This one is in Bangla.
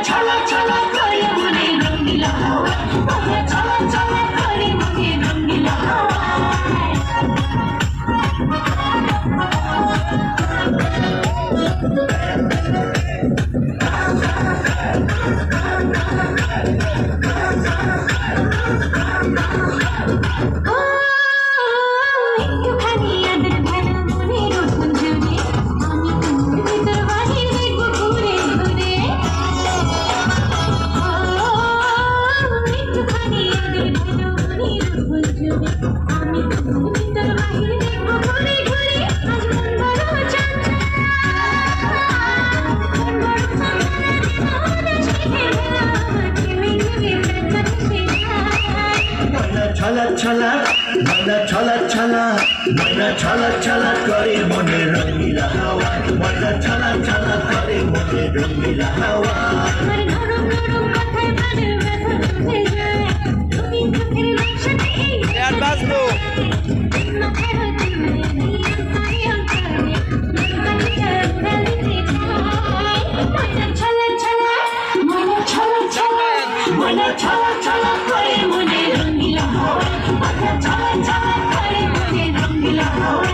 ছলা ছলা করে মনে রঙিলা হাওয়া, ছলা ছলা করে মনে রঙিলা হাওয়া। ছলা ছলা ছলা ছলা ময়না ছলা ছলা করে মনে রঙিলা হাওয়া, ময়না ছলা ছলা করে মনে রঙিলা হাওয়া। ময়না ছলা ছলা করে মনে রঙিলা হাওয়া, ছলা ছলা করে মনে রঙিলা হাওয়া।